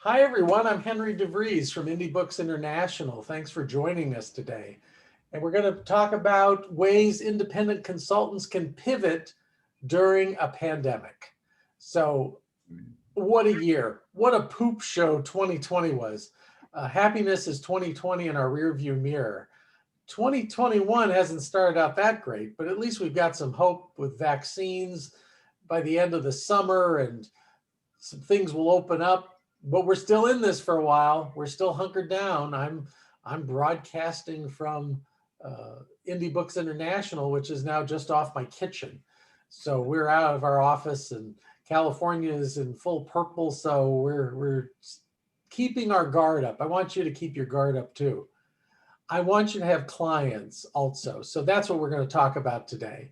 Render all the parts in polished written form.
Hi, everyone. I'm Henry DeVries from Indie Books International. Thanks for joining us today. And we're going to talk about ways independent consultants can pivot during a pandemic. So, what a year. What a poop show 2020 was. Happiness is 2020 in our rearview mirror. 2021 hasn't started out that great, but at least we've got some hope with vaccines by the end of the summer and some things will open up, but we're still in this for a while. We're still hunkered down. I'm broadcasting from Indie Books International, which is now just off my kitchen. So we're out of our office, and California is in full purple. So we're keeping our guard up. I want you to keep your guard up too. I want you to have clients also. So that's what we're going to talk about today.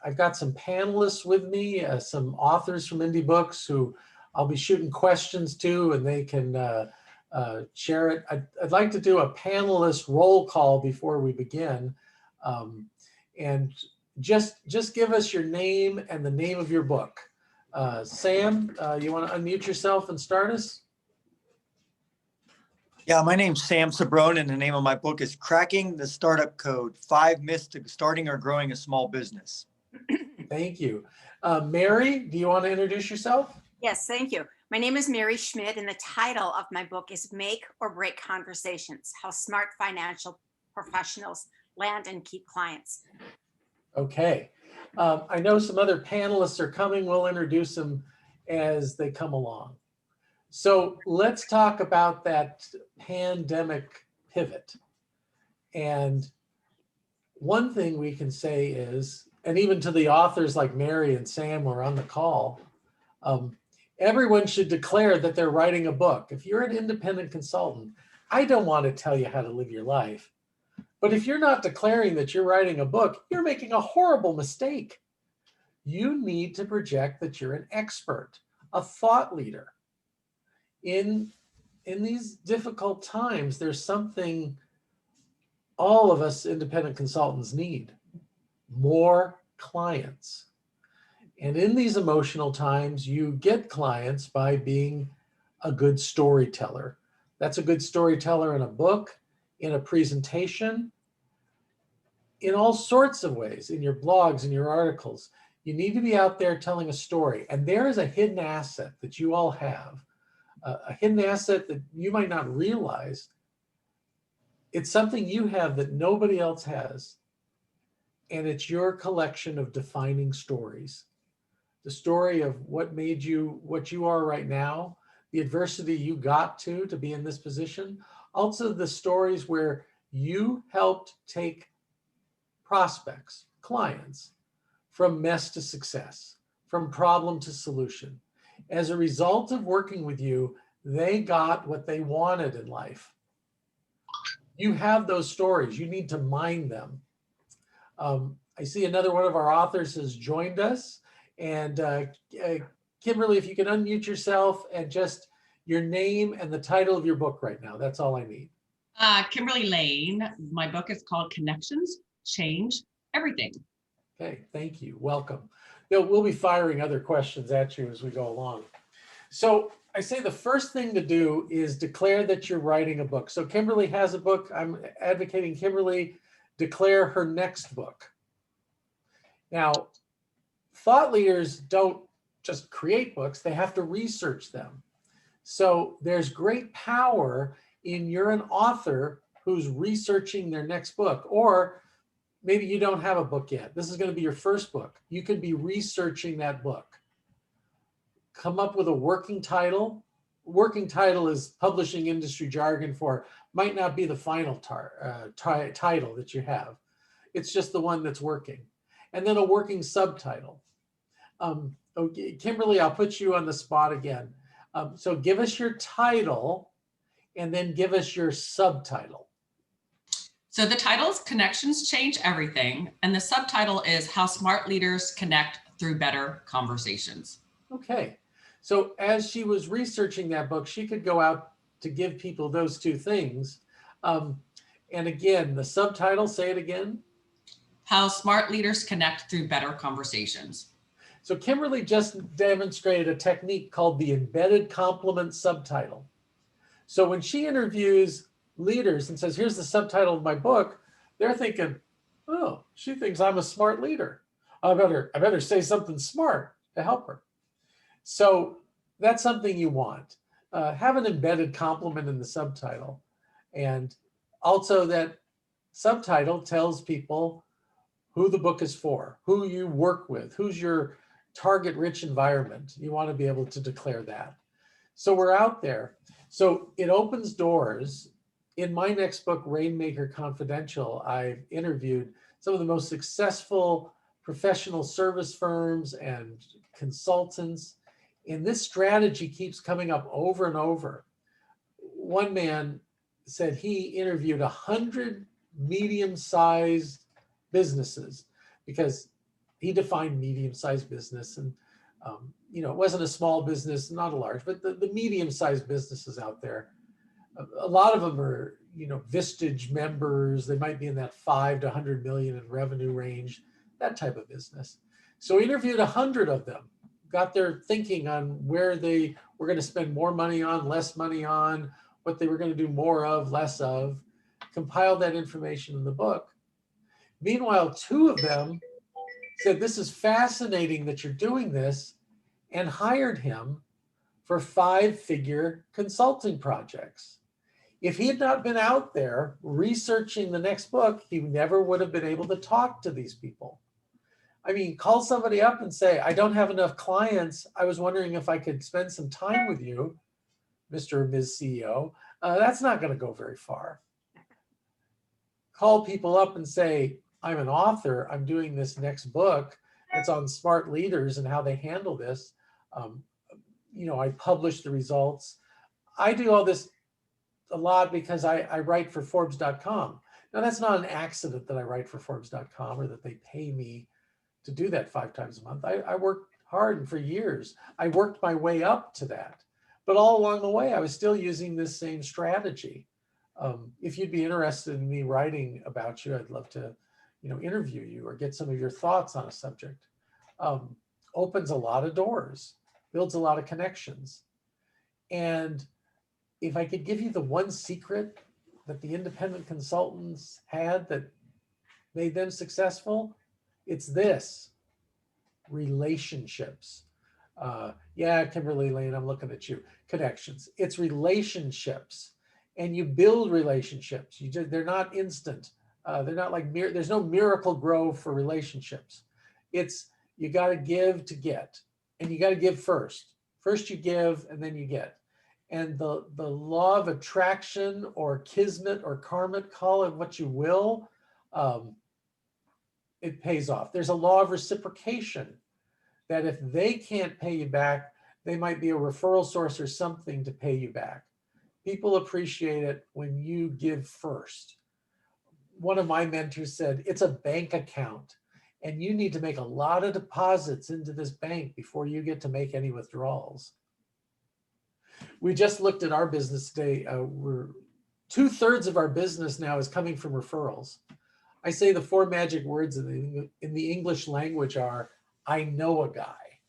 I've got some panelists with me, some authors from Indie Books who I'll be shooting questions to, and they can share it. I'd like to do a panelist roll call before we begin. And just give us your name and the name of your book. Sam, you want to unmute yourself and start us? Yeah, my name's Sam Sabrone, and the name of my book is Cracking the Startup Code, 5 Myths to Starting or Growing a Small Business. Thank you. Mary, do you want to introduce yourself? Yes, thank you. My name is Mary Schmidt, and the title of my book is Make or Break Conversations, How Smart Financial Professionals Land and Keep Clients. Okay. I know some other panelists are coming. We'll introduce them as they come along. So let's talk about that pandemic pivot. And one thing we can say is, and even to the authors like Mary and Sam who are on the call, everyone should declare that they're writing a book. If you're an independent consultant, I don't want to tell you how to live your life. But if you're not declaring that you're writing a book, you're making a horrible mistake. You need to project that you're an expert, a thought leader. In these difficult times, there's something all of us independent consultants need: more clients. And in these emotional times, you get clients by being a good storyteller. That's a good storyteller in a book, in a presentation, in all sorts of ways, in your blogs, in your articles. You need to be out there telling a story. And there is a hidden asset that you all have, a hidden asset that you might not realize. It's something you have that nobody else has. And it's your collection of defining stories. The story of what made you what you are right now, the adversity you got to be in this position. Also the stories where you helped take prospects, clients, from mess to success, from problem to solution. As a result of working with you, they got what they wanted in life. You have those stories. You need to mine them. I see another one of our authors has joined us. And Kimberly, if you can unmute yourself and just your name and the title of your book right now. That's all I need. Kimberly Lane. My book is called Connections Change Everything. Okay, thank you. Welcome. We'll be firing other questions at you as we go along. So I say the first thing to do is declare that you're writing a book. So Kimberly has a book. I'm advocating Kimberly declare her next book. Now, thought leaders don't just create books, they have to research them. So there's great power in you're an author who's researching their next book, or maybe you don't have a book yet. This is going to be your first book. You could be researching that book. Come up with a working title. Working title is publishing industry jargon for might not be the final title that you have. It's just the one that's working. And then a working subtitle. Okay, Kimberly, I'll put you on the spot again. So give us your title and then give us your subtitle. So the title is Connections Change Everything, and the subtitle is How Smart Leaders Connect Through Better Conversations. Okay, so as she was researching that book, she could go out to give people those two things. And again, the subtitle, say it again. How Smart Leaders Connect Through Better Conversations. So Kimberly just demonstrated a technique called the embedded complement subtitle. So when she interviews leaders and says, here's the subtitle of my book, they're thinking, oh, she thinks I'm a smart leader. I better say something smart to help her. So that's something you want. Have an embedded complement in the subtitle. And also that subtitle tells people who the book is for, who you work with, who's your target rich environment. You want to be able to declare that. So we're out there. So it opens doors. In my next book, Rainmaker Confidential, I've interviewed some of the most successful professional service firms and consultants. And this strategy keeps coming up over and over. One man said he interviewed 100 medium-sized businesses because he defined medium-sized business. And it wasn't a small business, not a large, but the medium-sized businesses out there. A lot of them are, Vistage members. They might be in that 5 to 100 million in revenue range, that type of business. So we interviewed 100 of them, got their thinking on where they were going to spend more money on, less money on, what they were going to do more of, less of, compiled that information in the book. Meanwhile, 2 of them said, this is fascinating that you're doing this, and hired him for 5-figure consulting projects. If he had not been out there researching the next book, he never would have been able to talk to these people. I mean, call somebody up and say, I don't have enough clients. I was wondering if I could spend some time with you, Mr. or Ms. CEO. That's not going to go very far. Call people up and say, I'm an author. I'm doing this next book. It's on smart leaders and how they handle this. I publish the results. I do all this a lot because I write for Forbes.com. Now, that's not an accident that I write for Forbes.com or that they pay me to do that 5 times a month. I worked hard for years. I worked my way up to that. But all along the way, I was still using this same strategy. If you'd be interested in me writing about you, I'd love to interview you or get some of your thoughts on a subject. Opens a lot of doors, builds a lot of connections. And if I could give you the one secret that the independent consultants had that made them successful, it's this: relationships. Yeah, Kimberly Lane, I'm looking at you. Connections. It's relationships. And you build relationships. They're not instant. They're not like, there's no Miracle Grow for relationships. It's, you got to give to get, and you got to give first. First you give, and then you get. And the law of attraction or kismet or karma, call it what you will, it pays off. There's a law of reciprocation that if they can't pay you back, they might be a referral source or something to pay you back. People appreciate it when you give first. One of my mentors said, it's a bank account, and you need to make a lot of deposits into this bank before you get to make any withdrawals. We just looked at our business today. We're 2/3 of our business now is coming from referrals. I say the 4 magic words in the English language are, I know a guy,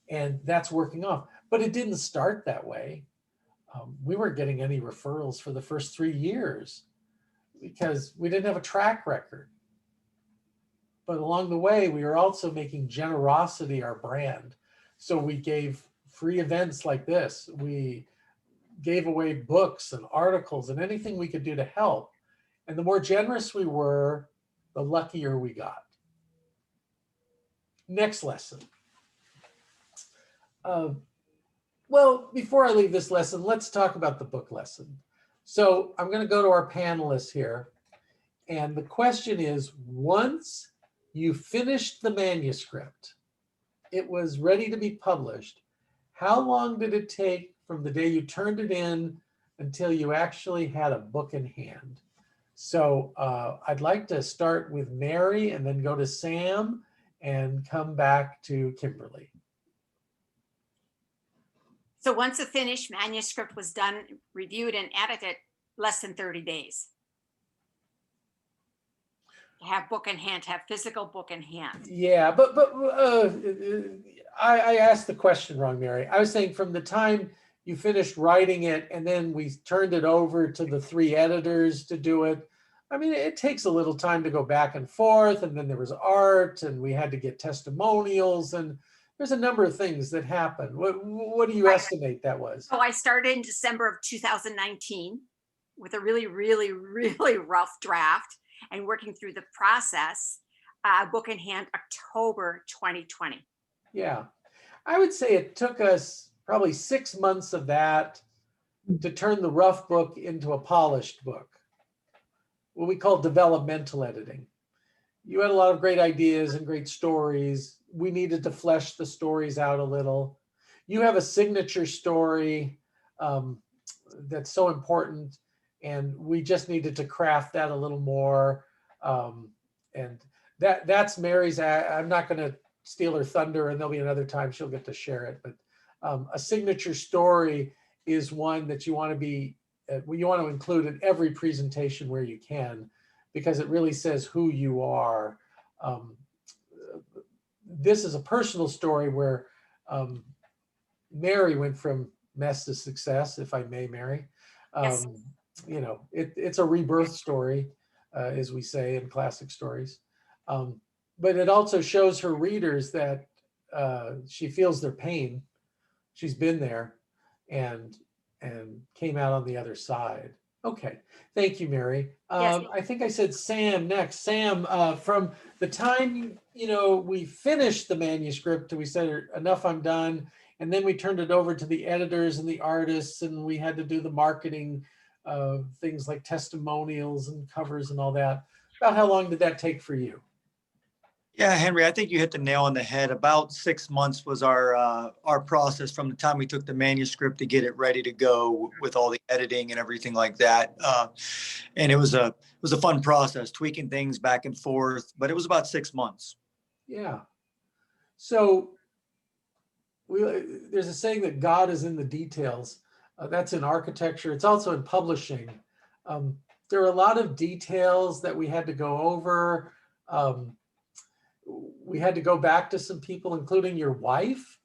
and that's working off. But it didn't start that way. We weren't getting any referrals for the first 3 years because we didn't have a track record. But along the way, we were also making generosity our brand. So we gave free events like this. We gave away books and articles and anything we could do to help. And the more generous we were, the luckier we got. Next lesson. Well, before I leave this lesson, let's talk about the book lesson. So I'm going to go to our panelists here. And the question is, once you finished the manuscript, it was ready to be published, how long did it take from the day you turned it in until you actually had a book in hand? So I'd like to start with Mary and then go to Sam and come back to Kimberly. So once a finished manuscript was done, reviewed and edited, less than 30 days. have book in hand, have physical book in hand. Yeah, but I asked the question wrong, Mary. I was saying from the time you finished writing it and then we turned it over to the 3 editors to do it. I mean, it takes a little time to go back and forth, and then there was art, and we had to get testimonials, and there's a number of things that happened. What do you Right. estimate that was? So I started in December of 2019 with a really, really, really rough draft and working through the process, book in hand, October 2020. Yeah, I would say it took us probably 6 months of that to turn the rough book into a polished book, what we call developmental editing. You had a lot of great ideas and great stories. We needed to flesh the stories out a little. You have a signature story that's so important, and we just needed to craft that a little more. And that's Mary's. I'm not going to steal her thunder, and there'll be another time she'll get to share it. But a signature story is one that you want to include in every presentation where you can, because it really says who you are. This is a personal story where Mary went from mess to success, if I may, Mary. Yes. You know, it's a rebirth story, as we say in classic stories. But it also shows her readers that she feels their pain. She's been there and came out on the other side. Okay, thank you, Mary. Yes. I think I said Sam next. Sam, from the time we finished the manuscript, we said enough, I'm done, and then we turned it over to the editors and the artists, and we had to do the marketing, things like testimonials and covers and all that. About how long did that take for you? Yeah, Henry, I think you hit the nail on the head. About 6 months was our process from the time we took the manuscript to get it ready to go with all the editing and everything like that. And it was a fun process, tweaking things back and forth, but it was about 6 months. Yeah. So there's a saying that God is in the details. That's in architecture. It's also in publishing. There are a lot of details that we had to go over. We had to go back to some people, including your wife,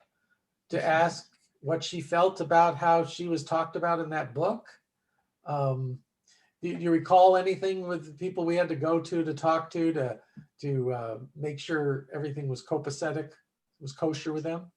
to ask what she felt about how she was talked about in that book. Do you recall anything with the people we had to go to talk to make sure everything was copacetic, was kosher with them?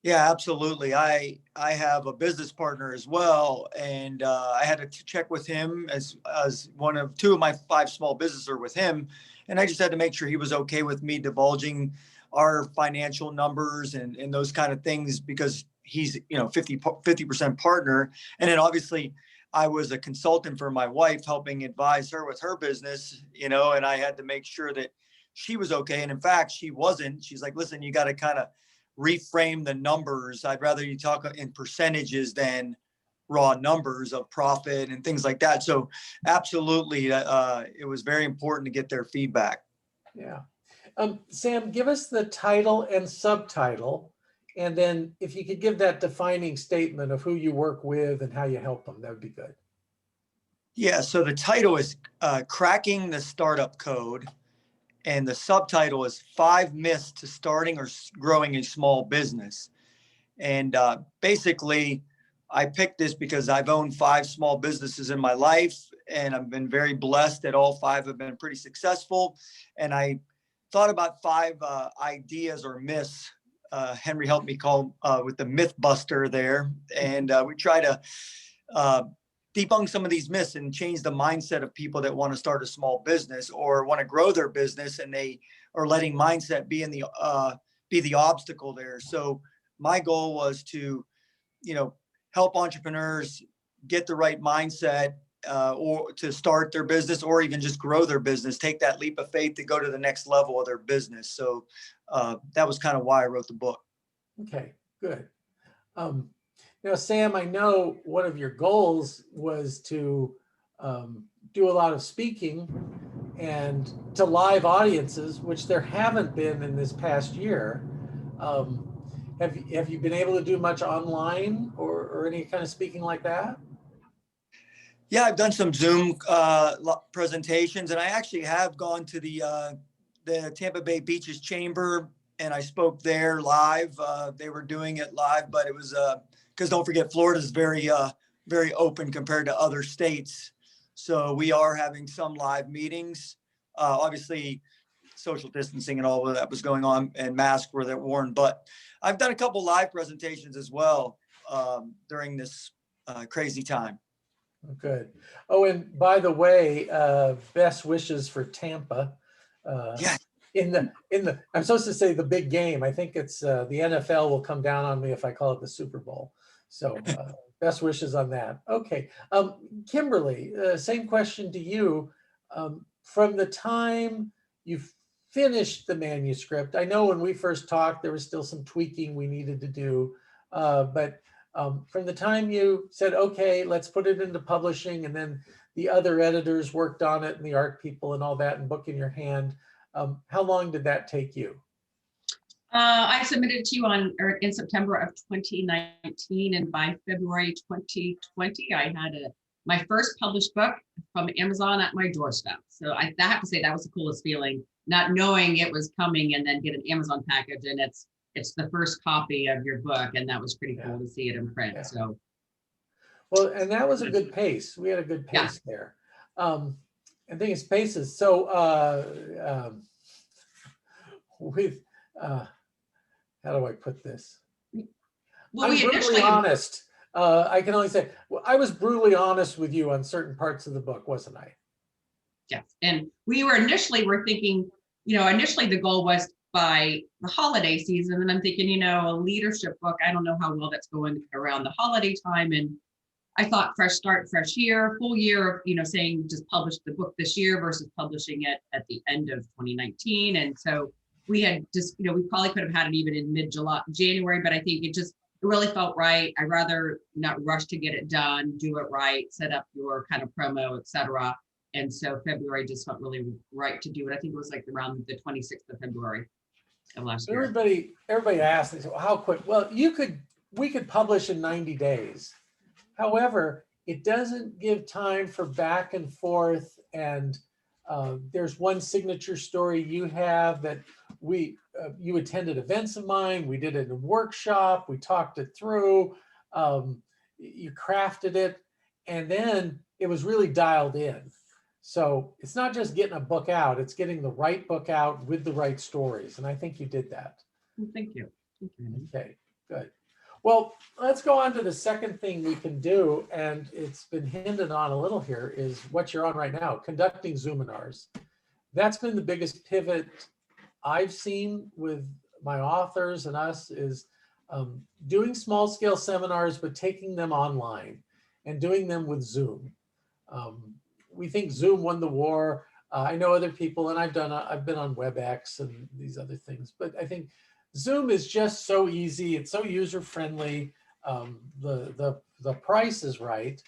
Yeah, absolutely. I have a business partner as well, and I had to check with him as one of 2 of my 5 small businesses are with him, and I just had to make sure he was okay with me divulging our financial numbers and those kind of things, because he's 50% partner, and then obviously I was a consultant for my wife, helping advise her with her business, and I had to make sure that she was okay, and in fact she wasn't. She's like, listen, you got to kind of reframe the numbers. I'd rather you talk in percentages than raw numbers of profit and things like that. So absolutely, it was very important to get their feedback. Yeah. Sam, give us the title and subtitle, and then if you could give that defining statement of who you work with and how you help them, that would be good. Yeah, so the title is Cracking the Startup Code, and the subtitle is 5 Myths to Starting or Growing a Small Business. And basically, I picked this because I've owned 5 small businesses in my life, and I've been very blessed that all 5 have been pretty successful. And I thought about 5 ideas or myths. Henry helped me call with the myth buster there. And we try to debunk some of these myths and change the mindset of people that want to start a small business or want to grow their business, and they are letting mindset be the obstacle there. So my goal was to, help entrepreneurs get the right mindset or to start their business or even just grow their business, take that leap of faith to go to the next level of their business. So that was kind of why I wrote the book. Okay, good. Now, Sam, I know one of your goals was to do a lot of speaking and to live audiences, which there haven't been in this past year. Have you been able to do much online or any kind of speaking like that? Yeah, I've done some Zoom presentations, and I actually have gone to the Tampa Bay Beaches Chamber, and I spoke there live. They were doing it live, but it was because don't forget, Florida is very open compared to other states. So we are having some live meetings. Obviously, social distancing and all of that was going on, and masks were worn. But I've done a couple live presentations as well during this crazy time. Good. Oh, and by the way, best wishes for Tampa. Yeah. I'm supposed to say the big game. I think it's the NFL will come down on me if I call it the Super Bowl. So best wishes on that. Okay. Kimberly, same question to you. From the time you finished the manuscript, I know when we first talked, there was still some tweaking we needed to do, but from the time you said, okay, let's put it into publishing, and then the other editors worked on it and the art people and all that, and book in your hand, how long did that take you? I submitted to you in September of 2019, and by February 2020, I had my first published book from Amazon at my doorstep. So I have to say that was the coolest feeling, not knowing it was coming and then get an Amazon package and it's the first copy of your book, and that was pretty cool to see it in print. Yeah. So, well, and that was a good pace. We had a good pace there. And thing is, paces. So with how do I put this? well, I'm brutally honest. I can only say, well, I was brutally honest with you on certain parts of the book, wasn't I? Yes, and we were thinking, initially the goal was by the holiday season, and I'm thinking, a leadership book, I don't know how well that's going around the holiday time, and I thought fresh start, fresh year, full year of, saying just publish the book this year versus publishing it at the end of 2019, and so we had just, we probably could have had it even in January, but I think it really felt right. I'd rather not rush to get it done, do it right, set up your kind of promo, etc. And so February just felt really right to do it. I think it was like around the 26th of February of last year. Everybody asked, they said, well, how quick? Well, we could publish in 90 days. However, it doesn't give time for back and forth. And there's one signature story you have that you attended events of mine. We did it in a workshop. We talked it through. You crafted it, and then it was really dialed in. So it's not just getting a book out, it's getting the right book out with the right stories. And I think you did that. Thank you. Okay, good. Well, let's go on to the second thing we can do. And it's been hinted on a little here is what you're on right now, conducting Zoominars. That's been the biggest pivot I've seen with my authors and us is doing small scale seminars, but taking them online and doing them with Zoom. We think Zoom won the war. I know other people, and I've been on WebEx and these other things, but I think Zoom is just so easy. It's so user friendly. The price is right,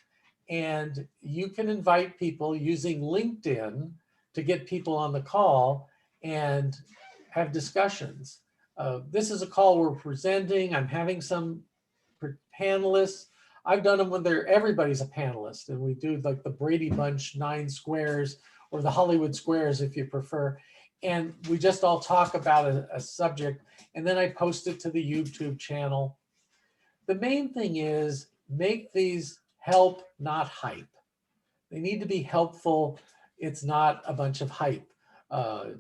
and you can invite people using LinkedIn to get people on the call and have discussions. This is a call we're presenting. I'm having some panelists. I've done them when everybody's a panelist, and we do like the Brady Bunch 9 squares or the Hollywood squares if you prefer. And we just all talk about a subject, and then I post it to the YouTube channel. The main thing is make these help, not hype. They need to be helpful. It's not a bunch of hype.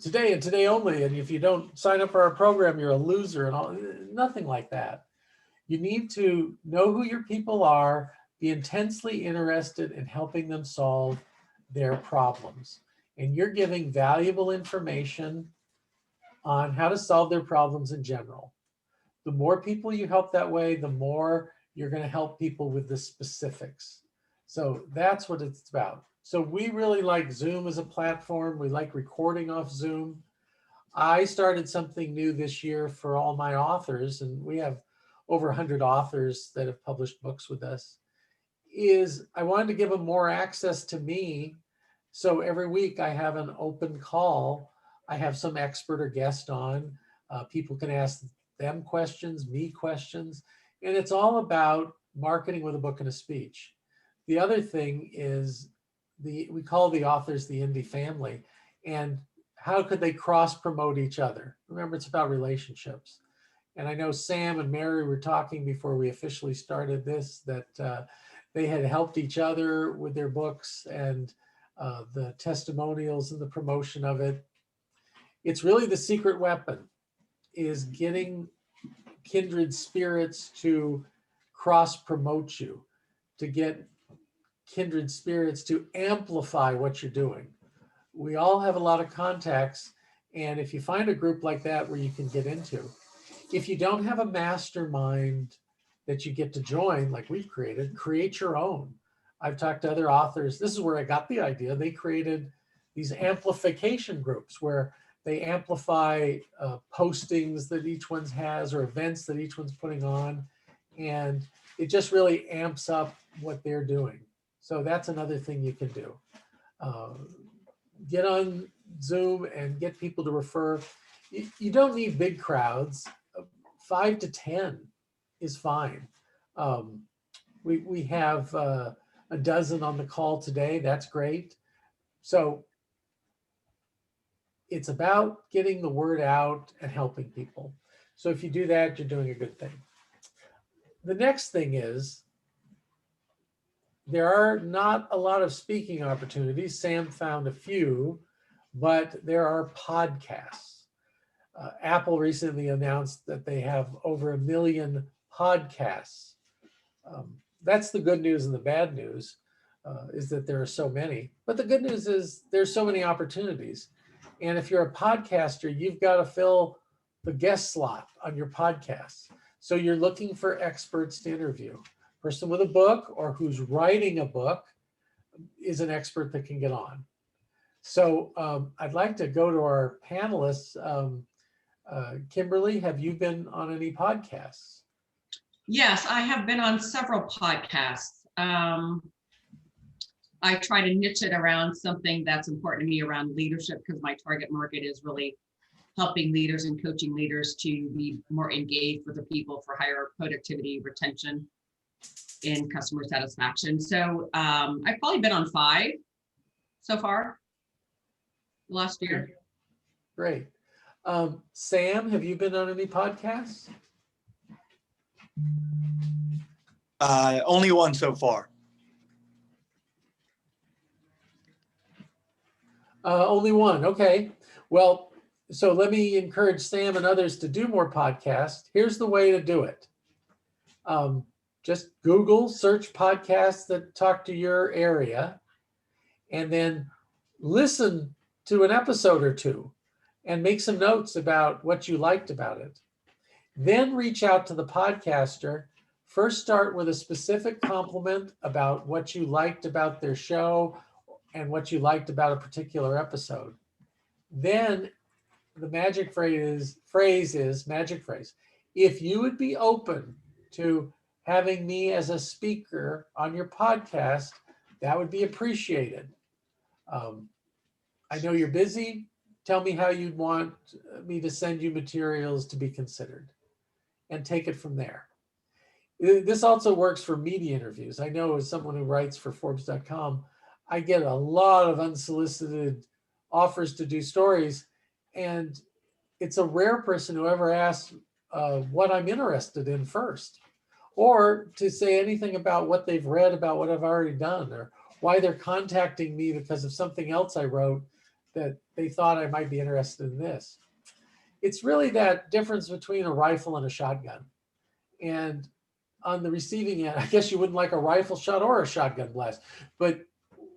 Today and today only, and if you don't sign up for our program, you're a loser and all, nothing like that. You need to know who your people are, be intensely interested in helping them solve their problems. And you're giving valuable information on how to solve their problems in general. The more people you help that way, the more you're going to help people with the specifics. So that's what it's about. So we really like Zoom as a platform. We like recording off Zoom. I started something new this year for all my authors, and we have over 100 authors that have published books with us, is I wanted to give them more access to me. So every week I have an open call. I have some expert or guest on. People can ask them questions, me questions, and it's all about marketing with a book and a speech. The other thing is we call the authors the indie family, and how could they cross promote each other? Remember, it's about relationships. And I know Sam and Mary were talking before we officially started this, that they had helped each other with their books and the testimonials and the promotion of it. It's really the secret weapon, is getting kindred spirits to cross promote you, to get kindred spirits to amplify what you're doing. We all have a lot of contacts, and if you find a group like that where you can get into, if you don't have a mastermind that you get to join, like we've created, create your own. I've talked to other authors. This is where I got the idea. They created these amplification groups where they amplify postings that each one has or events that each one's putting on. And it just really amps up what they're doing. So that's another thing you can do. Get on Zoom and get people to refer. You don't need big crowds. 5 to 10 is fine. We have a dozen on the call today. That's great. So it's about getting the word out and helping people. So if you do that, you're doing a good thing. The next thing is, there are not a lot of speaking opportunities. Sam found a few, but there are podcasts. Apple recently announced that they have over 1 million podcasts. That's the good news, and the bad news is that there are so many. But the good news is there's so many opportunities. And if you're a podcaster, you've got to fill the guest slot on your podcast. So you're looking for experts to interview. Person with a book or who's writing a book is an expert that can get on. So I'd like to go to our panelists. Kimberly, have you been on any podcasts? Yes, I have been on several podcasts. I try to niche it around something that's important to me around leadership, because my target market is really helping leaders and coaching leaders to be more engaged with the people for higher productivity, retention, and customer satisfaction. So I've probably been on 5 so far last year. Great. Sam, have you been on any podcasts? Only one so far. Only one. Okay. Well, so let me encourage Sam and others to do more podcasts. Here's the way to do it. Just Google, search podcasts that talk to your area, and then listen to an episode or two and make some notes about what you liked about it. Then reach out to the podcaster. First, start with a specific compliment about what you liked about their show and what you liked about a particular episode. Then the magic phrase is magic phrase. If you would be open to having me as a speaker on your podcast, that would be appreciated. I know you're busy. Tell me how you'd want me to send you materials to be considered, and take it from there. This also works for media interviews. I know, as someone who writes for Forbes.com, I get a lot of unsolicited offers to do stories, and it's a rare person who ever asks what I'm interested in first, or to say anything about what they've read about what I've already done, or why they're contacting me because of something else I wrote that they thought I might be interested in this. It's really that difference between a rifle and a shotgun. And on the receiving end, I guess you wouldn't like a rifle shot or a shotgun blast. But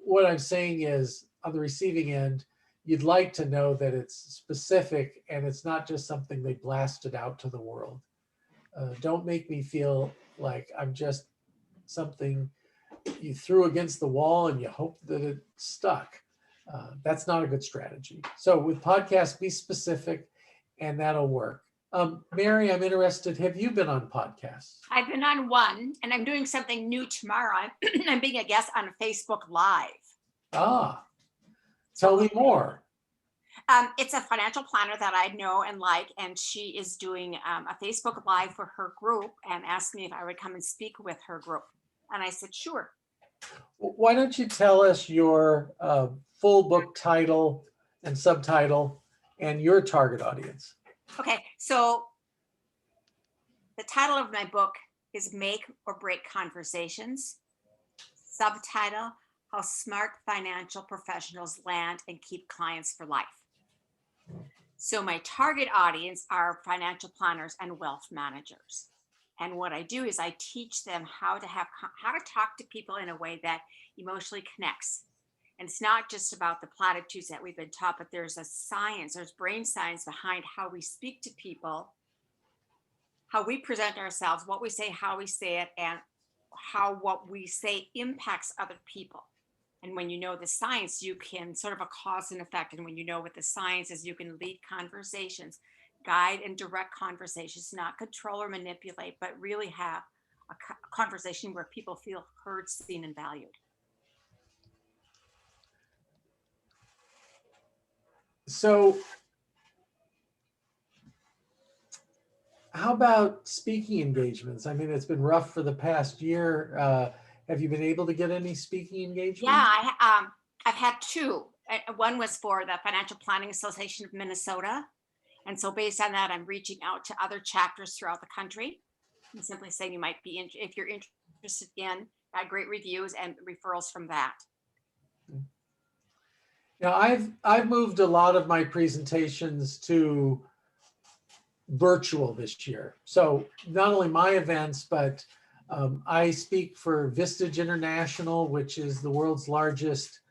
what I'm saying is, on the receiving end, you'd like to know that it's specific and it's not just something they blasted out to the world. Don't make me feel like I'm just something you threw against the wall and you hope that it stuck. That's not a good strategy. So with podcasts, be specific, and that'll work. Mary, I'm interested. Have you been on podcasts? I've been on one, and I'm doing something new tomorrow. I'm being a guest on Facebook Live. Tell me more. It's a financial planner that I know and like, and she is doing a Facebook Live for her group and asked me if I would come and speak with her group. And I said, sure. Why don't you tell us your full book title and subtitle and your target audience? Okay, so the title of my book is Make or Break Conversations. Subtitle, How Smart Financial Professionals Land and Keep Clients for Life. So my target audience are financial planners and wealth managers. And what I do is I teach them how to talk to people in a way that emotionally connects. And it's not just about the platitudes that we've been taught, but there's a science, there's brain science behind how we speak to people, how we present ourselves, what we say, how we say it, and how what we say impacts other people. And when you know the science, you can sort of a cause and effect. And when you know what the science is, you can lead conversations, guide and direct conversations, not control or manipulate, but really have a conversation where people feel heard, seen, and valued. So how about speaking engagements? I mean, it's been rough for the past year. Have you been able to get any speaking engagements? Yeah, I've had two. One was for the Financial Planning Association of Minnesota. And so based on that, I'm reaching out to other chapters throughout the country and simply saying you might be, if you're interested in, got great reviews and referrals from that. Now, I've moved a lot of my presentations to virtual this year. So not only my events, but I speak for Vistage International, which is the world's largest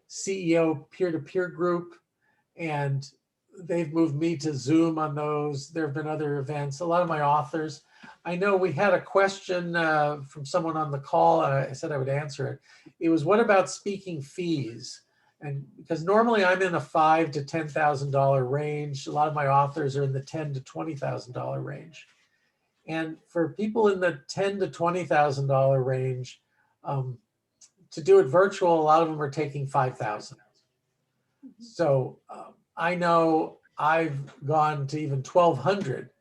CEO peer-to-peer group. And they've moved me to Zoom on those. There have been other events, a lot of my authors. I know we had a question from someone on the call, and I said I would answer it. It was, what about speaking fees? And because normally I'm in a $5,000 to $10,000 range. A lot of my authors are in the $10,000 to $20,000 range. And for people in the $10,000 to $20,000 range, to do it virtual, a lot of them are taking $5,000. So I know I've gone to even 1,200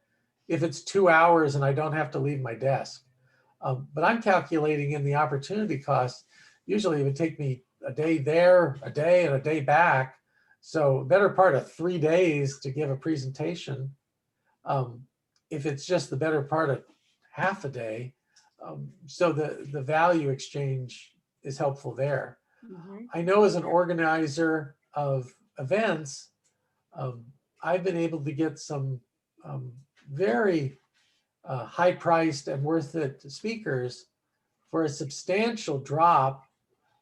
if it's 2 hours and I don't have to leave my desk. But I'm calculating in the opportunity cost. Usually it would take me a day there, a day, and a day back. So better part of 3 days to give a presentation. If it's just the better part of half a day. So the value exchange is helpful there. Mm-hmm. I know as an organizer of events, I've been able to get some very high-priced and worth it speakers for a substantial drop,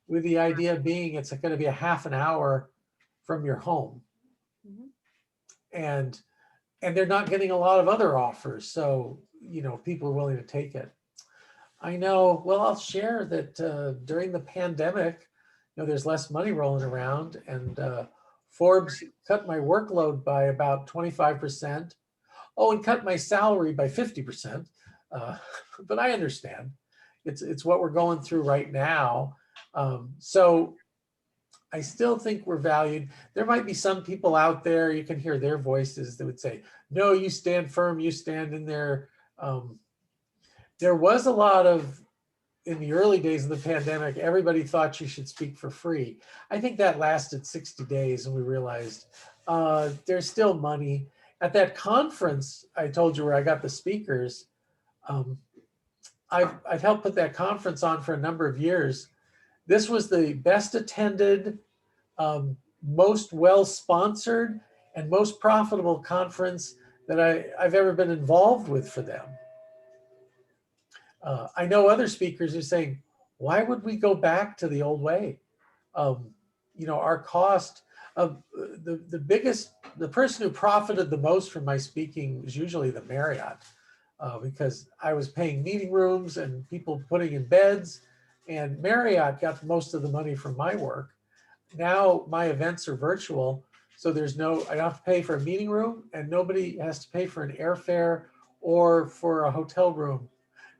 with the idea being it's going to be a half an hour from your home. Mm-hmm. And they're not getting a lot of other offers. So, you know, people are willing to take it. I know, well, I'll share that during the pandemic, you know, there's less money rolling around, and Forbes cut my workload by about 25%. Oh, and cut my salary by 50%. But I understand. It's what we're going through right now. So I still think we're valued. There might be some people out there, you can hear their voices that would say, no, you stand firm, you stand in there. There was a lot of, in the early days of the pandemic, everybody thought you should speak for free. I think that lasted 60 days and we realized there's still money. At that conference I told you where I got the speakers, I've helped put that conference on for a number of years. This was the best attended, most well-sponsored, and most profitable conference that I've ever been involved with for them. I know other speakers are saying, why would we go back to the old way? You know, our cost of the person who profited the most from my speaking was usually the Marriott, because I was paying meeting rooms and people putting in beds, and Marriott got most of the money from my work. Now my events are virtual, so I don't have to pay for a meeting room, and nobody has to pay for an airfare or for a hotel room.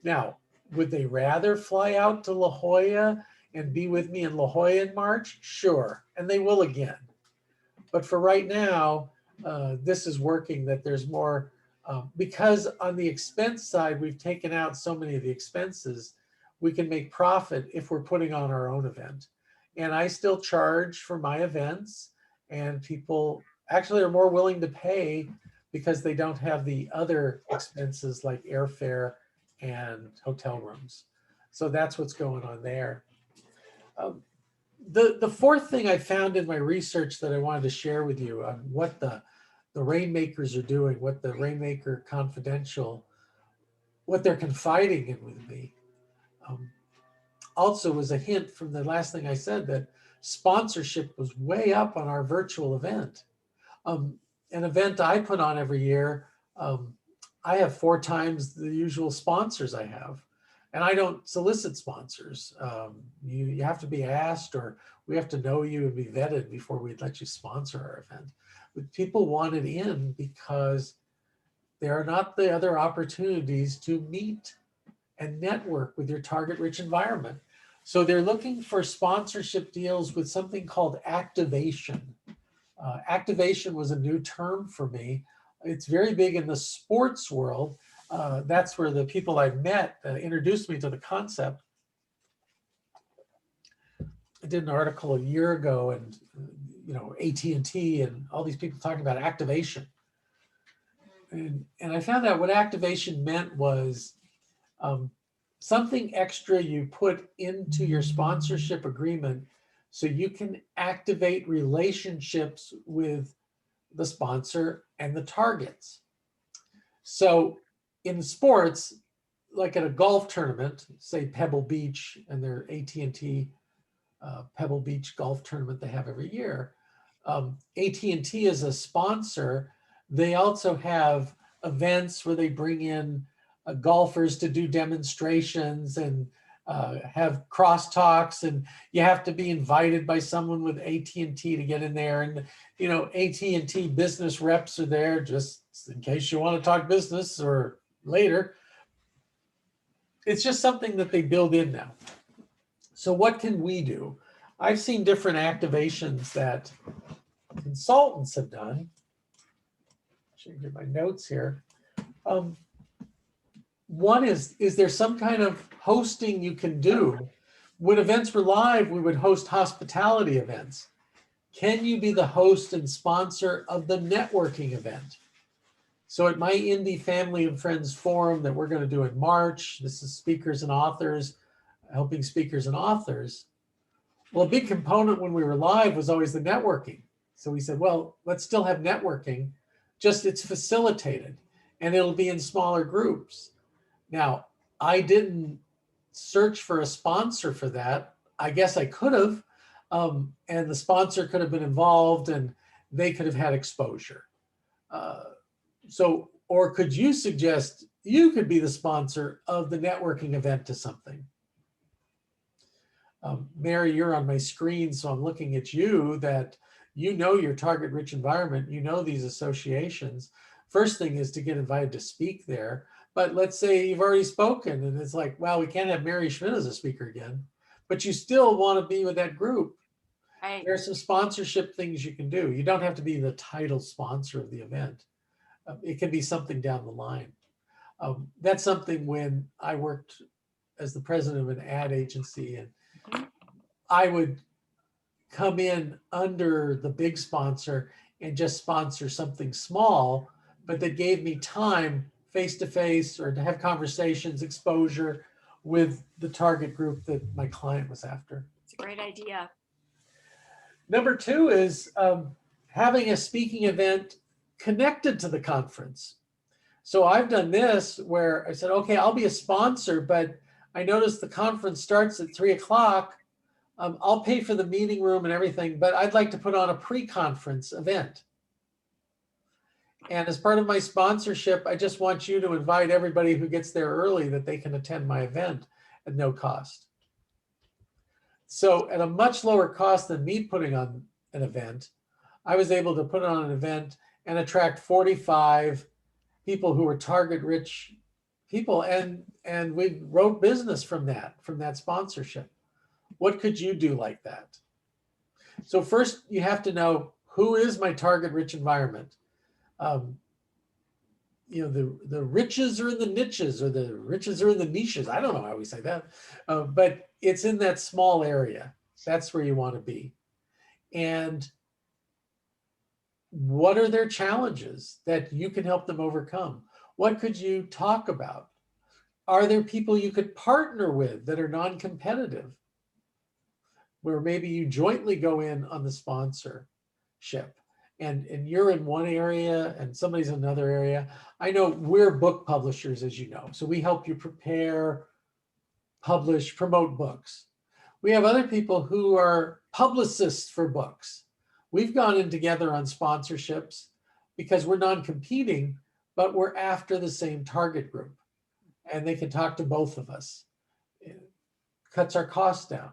Now, would they rather fly out to La Jolla and be with me in La Jolla in March? Sure, and they will again. But for right now, this is working, that there's more, because on the expense side, we've taken out so many of the expenses. we can make profit if we're putting on our own event. And I still charge for my events, and people actually are more willing to pay because they don't have the other expenses like airfare and hotel rooms. So that's what's going on there. The fourth thing I found in my research that I wanted to share with you on what the Rainmakers are doing, what the Rainmaker Confidential, what they're confiding in with me, also was a hint from the last thing I said that sponsorship was way up on our virtual event. An event I put on every year, I have 4 times the usual sponsors I have. And I don't solicit sponsors. You have to be asked, or we have to know you and be vetted before we'd let you sponsor our event. But people wanted in because there are not the other opportunities to meet and network with your target-rich environment. So they're looking for sponsorship deals with something called activation. Activation was a new term for me. It's very big in the sports world. That's where the people I've met introduced me to the concept. I did an article a year ago, and AT&T and all these people talking about activation. And I found out what activation meant was something extra you put into your sponsorship agreement so you can activate relationships with the sponsor and the targets. So in sports, like at a golf tournament, say Pebble Beach and their AT&T Pebble Beach golf tournament they have every year, AT&T is a sponsor. They also have events where they bring in golfers to do demonstrations and have crosstalks, and you have to be invited by someone with AT&T to get in there. And AT&T business reps are there just in case you want to talk business or later. It's just something that they build in now. So what can we do? I've seen different activations that consultants have done. Should get my notes here. One is there some kind of hosting you can do? When events were live, we would host hospitality events. Can you be the host and sponsor of the networking event? So at my Indie Family and Friends Forum that we're going to do in March, this is speakers and authors, helping speakers and authors. Well, a big component when we were live was always the networking. So we said, well, let's still have networking, just it's facilitated and it'll be in smaller groups. Now, I didn't search for a sponsor for that. I guess I could have, and the sponsor could have been involved and they could have had exposure. Or could you suggest you could be the sponsor of the networking event to something? Mary, you're on my screen, so I'm looking at you that your target rich environment, these associations. First thing is to get invited to speak there. But let's say you've already spoken and it's like, well, we can't have Mary Schmidt as a speaker again, but you still want to be with that group. Right. There's some sponsorship things you can do. You don't have to be the title sponsor of the event. It can be something down the line. That's something when I worked as the president of an ad agency, and I would come in under the big sponsor and just sponsor something small, but that gave me time face-to-face or to have conversations, exposure with the target group that my client was after. It's a great idea. Number 2 is having a speaking event connected to the conference. So I've done this where I said, okay, I'll be a sponsor, but I noticed the conference starts at 3 o'clock. I'll pay for the meeting room and everything, but I'd like to put on a pre-conference event. And as part of my sponsorship, I just want you to invite everybody who gets there early that they can attend my event at no cost. So at a much lower cost than me putting on an event, I was able to put on an event and attract 45 people who were target rich people. And we wrote business from that sponsorship. What could you do like that? So first you have to know, who is my target rich environment? the riches are in the niches, or the riches are in the niches. I don't know how we say that, but it's in that small area. That's where you want to be. And what are their challenges that you can help them overcome? What could you talk about? Are there people you could partner with that are non-competitive, where maybe you jointly go in on the sponsorship, and you're in one area and somebody's in another area? I know we're book publishers, as you know, so we help you prepare, publish, promote books. We have other people who are publicists for books. We've gone in together on sponsorships because we're non-competing, but we're after the same target group, and they can talk to both of us. It cuts our costs down.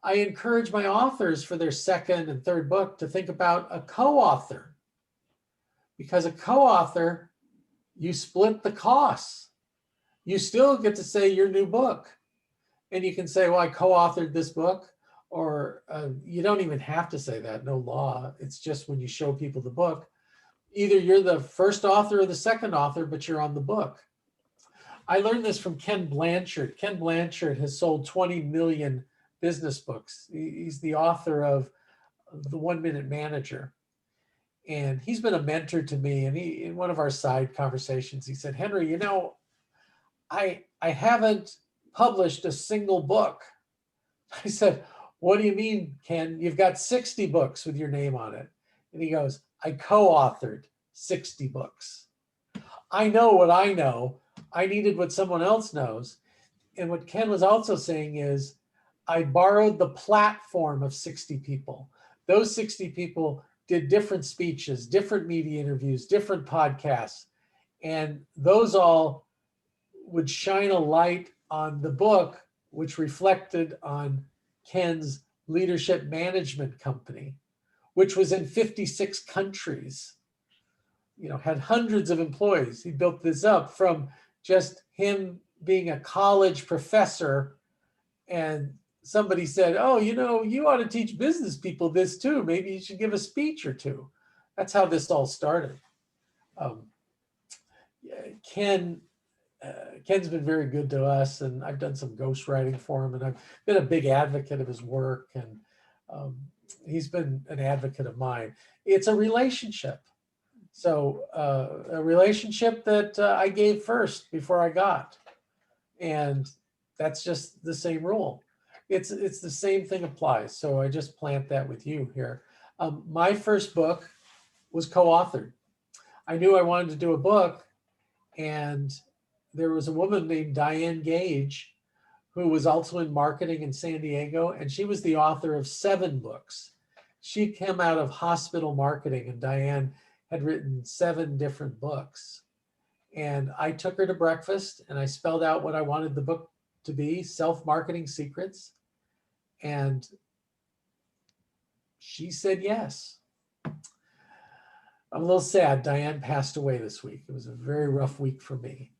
I encourage my authors for their second and third book to think about a co-author, because a co-author, you split the costs. You still get to say your new book, and you can say, well, I co-authored this book, or you don't even have to say that, no law. It's just when you show people the book, either you're the first author or the second author, but you're on the book. I learned this from Ken Blanchard. Ken Blanchard has sold 20 million business books. He's the author of The 1 Minute Manager. And he's been a mentor to me. And he, in one of our side conversations, he said, Henry, you know, I haven't published a single book. I said, what do you mean, Ken? You've got 60 books with your name on it. And he goes, I co-authored 60 books. I know what I know. I needed what someone else knows. And what Ken was also saying is, I borrowed the platform of 60 people. Those 60 people did different speeches, different media interviews, different podcasts. And those all would shine a light on the book, which reflected on Ken's leadership management company, which was in 56 countries, had hundreds of employees. He built this up from just him being a college professor, and somebody said, oh, you ought to teach business people this too. Maybe you should give a speech or two. That's how this all started. Ken's been very good to us, and I've done some ghostwriting for him, and I've been a big advocate of his work, and he's been an advocate of mine. It's a relationship. So a relationship that I gave first before I got. And that's just the same rule. It's the same thing applies. So I just plant that with you here. My first book was co-authored. I knew I wanted to do a book, and there was a woman named Diane Gage who was also in marketing in San Diego, and she was the author of 7 books. She came out of hospital marketing, and Diane had written 7 different books. And I took her to breakfast, and I spelled out what I wanted the book to be, Self-Marketing Secrets. And she said yes. I'm a little sad. Diane passed away this week. It was a very rough week for me.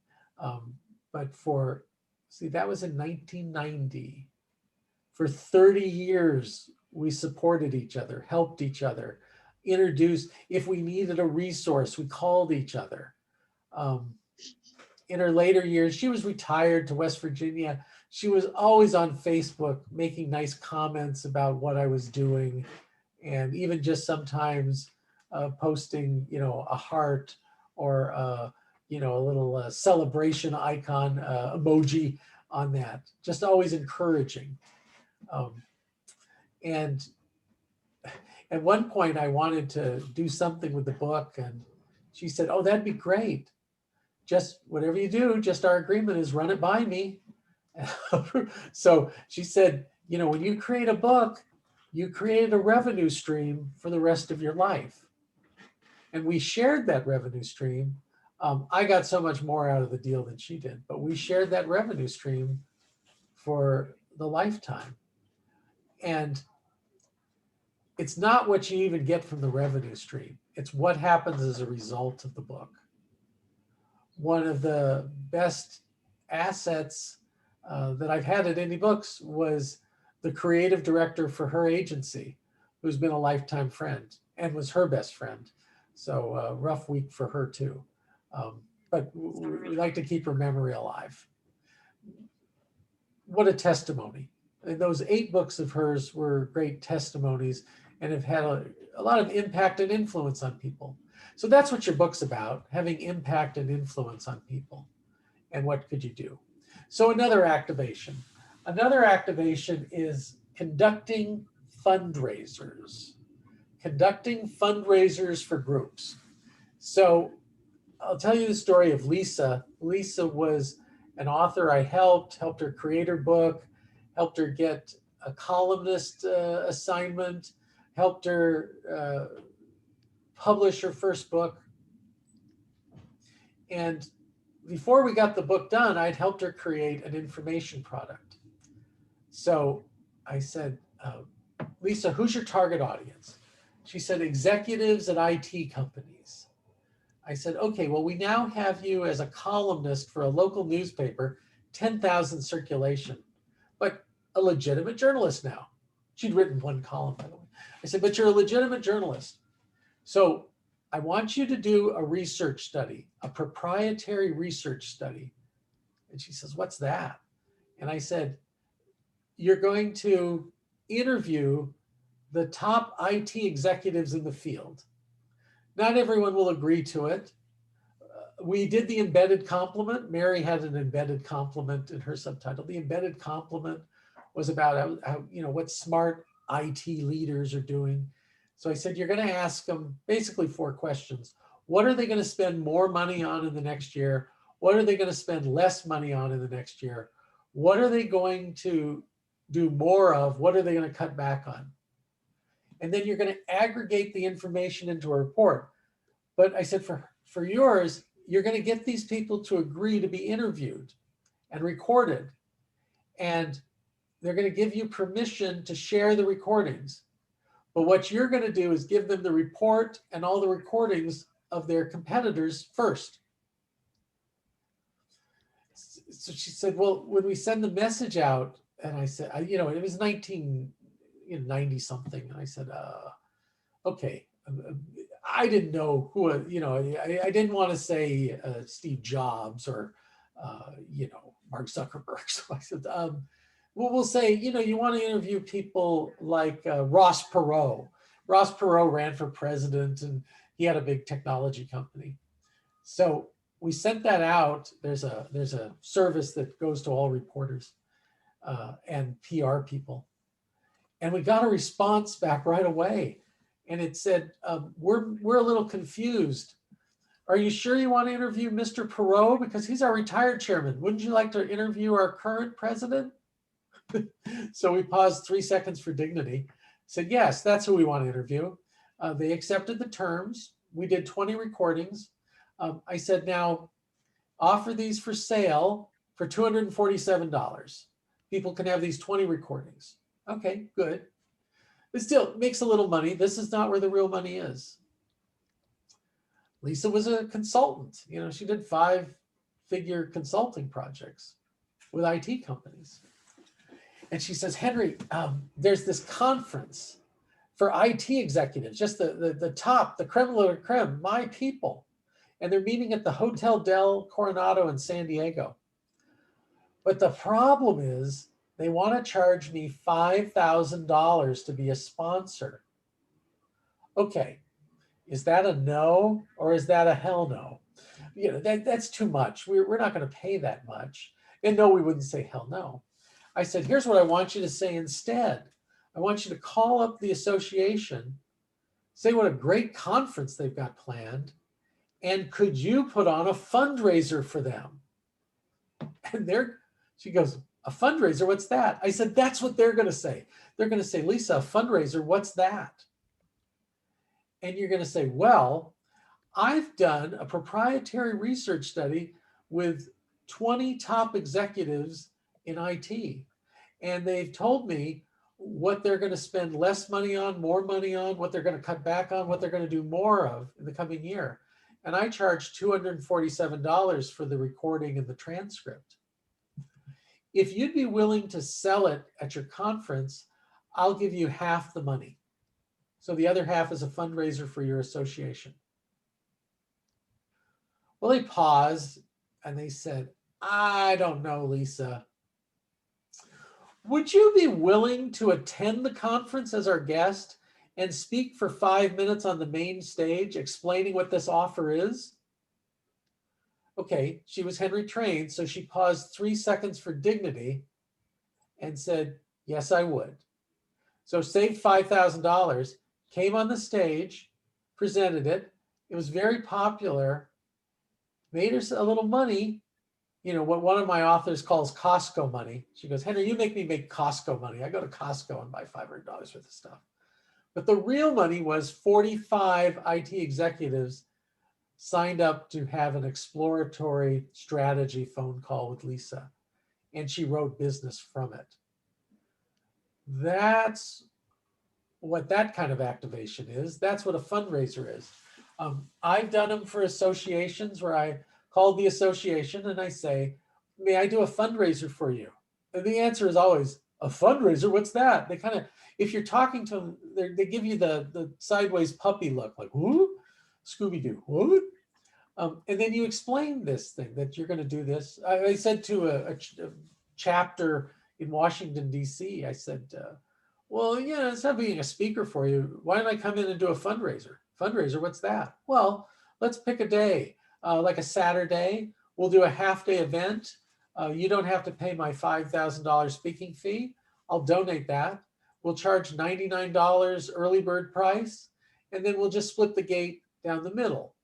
But that was in 1990. For 30 years, we supported each other, helped each other, introduced. If we needed a resource, we called each other. In her later years, she was retired to West Virginia. She was always on Facebook making nice comments about what I was doing, and even just sometimes posting, a heart or a little celebration icon emoji on that. Just always encouraging. And at one point, I wanted to do something with the book, and she said, "Oh, that'd be great. Just whatever you do, just our agreement is run it by me." So she said, when you create a book, you create a revenue stream for the rest of your life. And we shared that revenue stream. I got so much more out of the deal than she did, but we shared that revenue stream for the lifetime. And it's not what you even get from the revenue stream. It's what happens as a result of the book. One of the best assets that I've had at Indie Books was the creative director for her agency, who's been a lifetime friend and was her best friend. So rough week for her too. but we like to keep her memory alive. What a testimony. And those 8 books of hers were great testimonies and have had a lot of impact and influence on people. So that's what your book's about, having impact and influence on people. And what could you do? So another activation. Another activation is conducting fundraisers. Conducting fundraisers for groups. So I'll tell you the story of Lisa. Lisa was an author I helped her create her book, helped her get a columnist assignment, helped her publish her first book. And before we got the book done, I'd helped her create an information product. So I said, Lisa, who's your target audience? She said, executives at IT companies. I said, okay, well, we now have you as a columnist for a local newspaper, 10,000 circulation, but a legitimate journalist now. She'd written 1 column, by the way. I said, but you're a legitimate journalist. So I want you to do a research study, a proprietary research study. And she says, what's that? And I said, you're going to interview the top IT executives in the field. Not everyone will agree to it. We did the embedded compliment. Mary had an embedded compliment in her subtitle. The embedded compliment was about how what smart IT leaders are doing. So I said, you're going to ask them basically 4 questions. What are they going to spend more money on in the next year? What are they going to spend less money on in the next year? What are they going to do more of? What are they going to cut back on? And then you're going to aggregate the information into a report. But I said, for yours, you're going to get these people to agree to be interviewed and recorded. And they're going to give you permission to share the recordings. But what you're going to do is give them the report and all the recordings of their competitors first. So she said, well, when we send the message out, and I said, it was 1990 something. And I said, okay. I didn't know who, I didn't want to say Steve Jobs or, Mark Zuckerberg. So I said, we'll say, you want to interview people like Ross Perot. Ross Perot ran for president and he had a big technology company. So we sent that out. There's a service that goes to all reporters and PR people. And we got a response back right away. And it said, we're a little confused. Are you sure you want to interview Mr. Perot? Because he's our retired chairman. Wouldn't you like to interview our current president? So we paused 3 seconds for dignity. Said, yes, that's who we want to interview. They accepted the terms. We did 20 recordings. I said, now offer these for sale for $247. People can have these 20 recordings. Okay, good. It still makes a little money. This is not where the real money is. Lisa was a consultant. She did 5-figure consulting projects with IT companies. And she says, Henry, there's this conference for IT executives, just the top, the creme de la creme, my people. And they're meeting at the Hotel del Coronado in San Diego. But the problem is, they want to charge me $5,000 to be a sponsor. Okay, is that a no or is that a hell no? That's too much. We're not going to pay that much. And no, we wouldn't say hell no. I said, here's what I want you to say instead. I want you to call up the association, say what a great conference they've got planned, and could you put on a fundraiser for them? And she goes, a fundraiser, what's that? I said, that's what they're going to say. They're going to say, Lisa, a fundraiser, what's that? And you're going to say, well, I've done a proprietary research study with 20 top executives in IT. And they've told me what they're going to spend less money on, more money on, what they're going to cut back on, what they're going to do more of in the coming year. And I charge $247 for the recording and the transcript. If you'd be willing to sell it at your conference, I'll give you half the money. So the other half is a fundraiser for your association. Well, they paused and they said, I don't know, Lisa. Would you be willing to attend the conference as our guest and speak for 5 minutes on the main stage explaining what this offer is? Okay, she was Henry trained, so she paused 3 seconds for dignity and said, yes, I would. So saved $5,000, came on the stage, presented it. It was very popular, made her a little money, you know, what one of my authors calls Costco money. She goes, Henry, you make me make Costco money. I go to Costco and buy $500 worth of stuff. But the real money was 45 IT executives signed up to have an exploratory strategy phone call with Lisa. And she wrote business from it. That's what that kind of activation is. That's what a fundraiser is. I've done them for associations where I call the association and I say, may I do a fundraiser for you? And the answer is always, a fundraiser, what's that? They kind of, if you're talking to them, they give you the sideways puppy look, like, who? Scooby-Doo, what? And then you explain this thing, that you're going to do this. I said to a chapter in Washington, D.C., I said, well, yeah, instead of being a speaker for you, why don't I come in and do a fundraiser? Fundraiser, what's that? Well, let's pick a day, like a Saturday. We'll do a half-day event. You don't have to pay my $5,000 speaking fee. I'll donate that. We'll charge $99 early bird price, and then we'll just split the gate down the middle.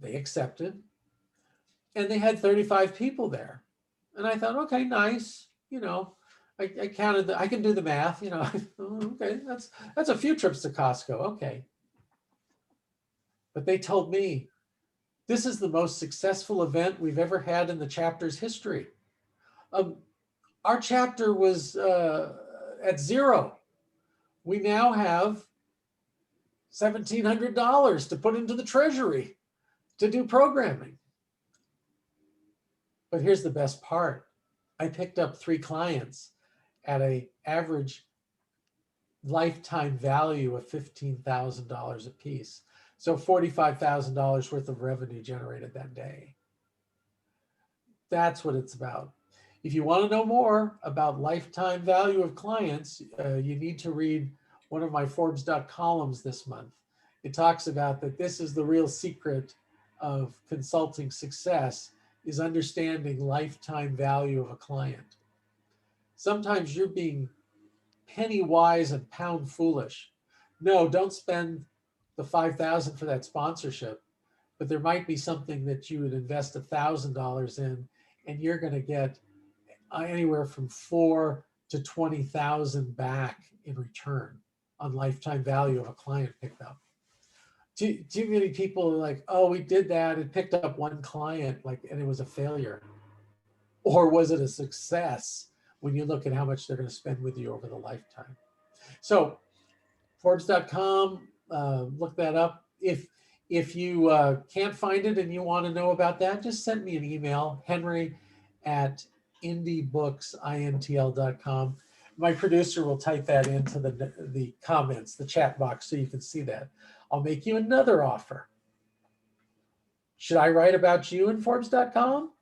They accepted, and they had 35 people there. And I thought, okay, nice, you know. I counted, I can do the math, you know, okay, that's a few trips to Costco, okay. But they told me, this is the most successful event we've ever had in the chapter's history. Our chapter was at zero. We now have $1,700 to put into the treasury to do programming. But here's the best part. I picked up 3 clients at an average lifetime value of $15,000 a piece. So $45,000 worth of revenue generated that day. That's what it's about. If you want to know more about lifetime value of clients, you need to read one of my Forbes.com columns this month. It talks about that this is the real secret of consulting success, is understanding lifetime value of a client. Sometimes you're being penny wise and pound foolish. No, don't spend the $5,000 for that sponsorship, but there might be something that you would invest $1,000 in, and you're going to get anywhere from 4 to 20,000 back in return on lifetime value of a client picked up. Too many people are like, oh, we did that and picked up 1 client, like, and it was a failure. Or was it a success when you look at how much they're going to spend with you over the lifetime? So Forbes.com, look that up. If you can't find it and you want to know about that, just send me an email, henry@indiebooksintl.com. My producer will type that into the comments, the chat box, so you can see that. I'll make you another offer. Should I write about you in Forbes.com?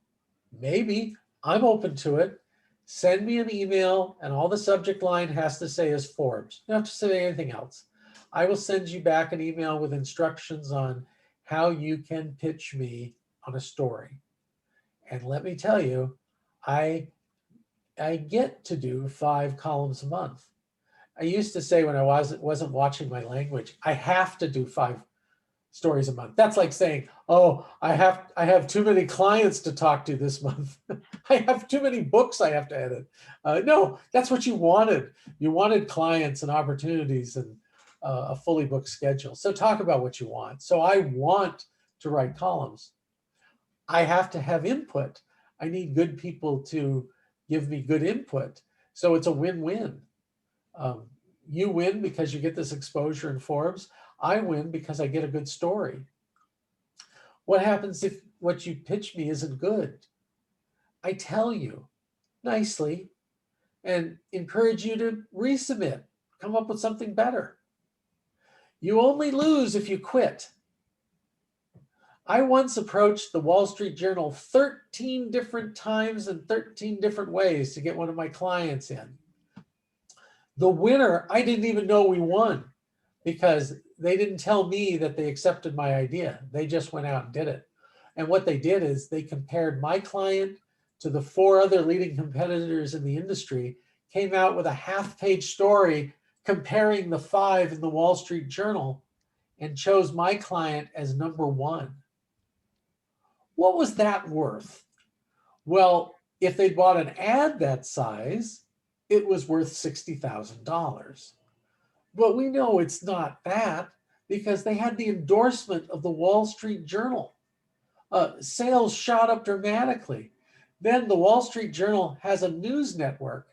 Maybe. I'm open to it. Send me an email, and all the subject line has to say is Forbes. You don't have to say anything else. I will send you back an email with instructions on how you can pitch me on a story. And let me tell you, I get to do 5 columns a month. I used to say when I wasn't watching my language, I have to do 5 stories a month. That's like saying, oh, I have too many clients to talk to this month. I have too many books I have to edit. No, that's what you wanted. You wanted clients and opportunities and a fully booked schedule. So talk about what you want. So I want to write columns. I have to have input. I need good people to give me good input. So it's a win-win. You win because you get this exposure in Forbes. I win because I get a good story. What happens if what you pitch me isn't good? I tell you nicely and encourage you to resubmit, come up with something better. You only lose if you quit. I once approached the Wall Street Journal 13 different times in 13 different ways to get one of my clients in. The winner, I didn't even know we won because they didn't tell me that they accepted my idea. They just went out and did it. And what they did is they compared my client to the 4 other leading competitors in the industry, came out with a half-page story comparing the 5 in the Wall Street Journal, and chose my client as number 1. What was that worth? Well, if they bought an ad that size, it was worth $60,000. But we know it's not that because they had the endorsement of the Wall Street Journal. Sales shot up dramatically. Then the Wall Street Journal has a news network.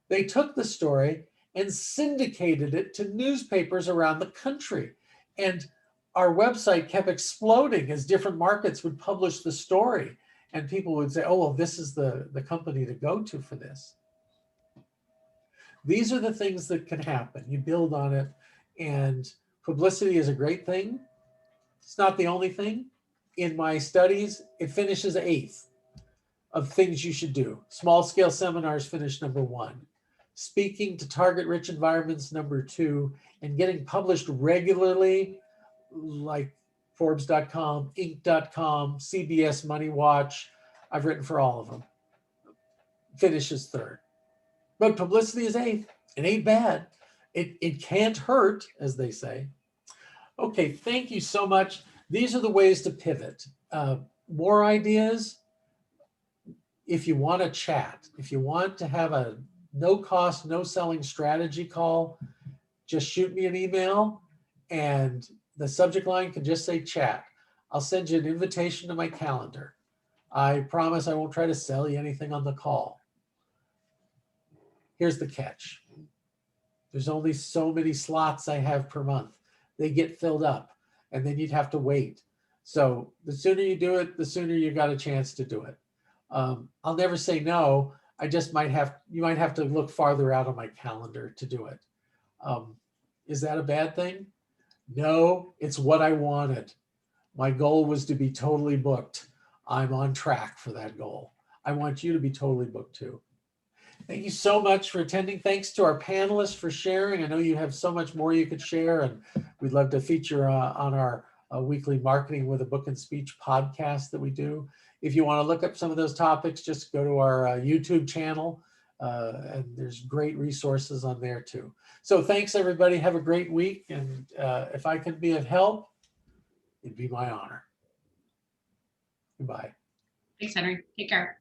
They took the story and syndicated it to newspapers around the country. And our website kept exploding as different markets would publish the story. And people would say, oh, well, this is the company to go to for this. These are the things that can happen. You build on it. And publicity is a great thing. It's not the only thing. In my studies, it finishes 8th of things you should do. Small scale seminars finish number 1. Speaking to target rich environments, number 2, and getting published regularly, like Forbes.com, Inc.com, CBS Money Watch. I've written for all of them. Finishes 3rd. But publicity is 8th. It ain't bad. It can't hurt, as they say. Okay, thank you so much. These are the ways to pivot. More ideas. If you want to chat, if you want to have a no cost, no selling strategy call, just shoot me an email and the subject line can just say chat. I'll send you an invitation to my calendar. I promise I won't try to sell you anything on the call. Here's the catch. There's only so many slots I have per month. They get filled up and then you'd have to wait. So the sooner you do it, the sooner you got a chance to do it. I'll never say no. I just you might have to look farther out on my calendar to do it. Is that a bad thing? No, it's what I wanted. My goal was to be totally booked. I'm on track for that goal. I want you to be totally booked too. Thank you so much for attending. Thanks to our panelists for sharing. I know you have so much more you could share, and we'd love to feature on our weekly Marketing with a Book and Speech podcast that we do. If you want to look up some of those topics, just go to our YouTube channel, and there's great resources on there too. So thanks, everybody. Have a great week, and if I can be of help, it'd be my honor. Goodbye. Thanks, Henry. Take care.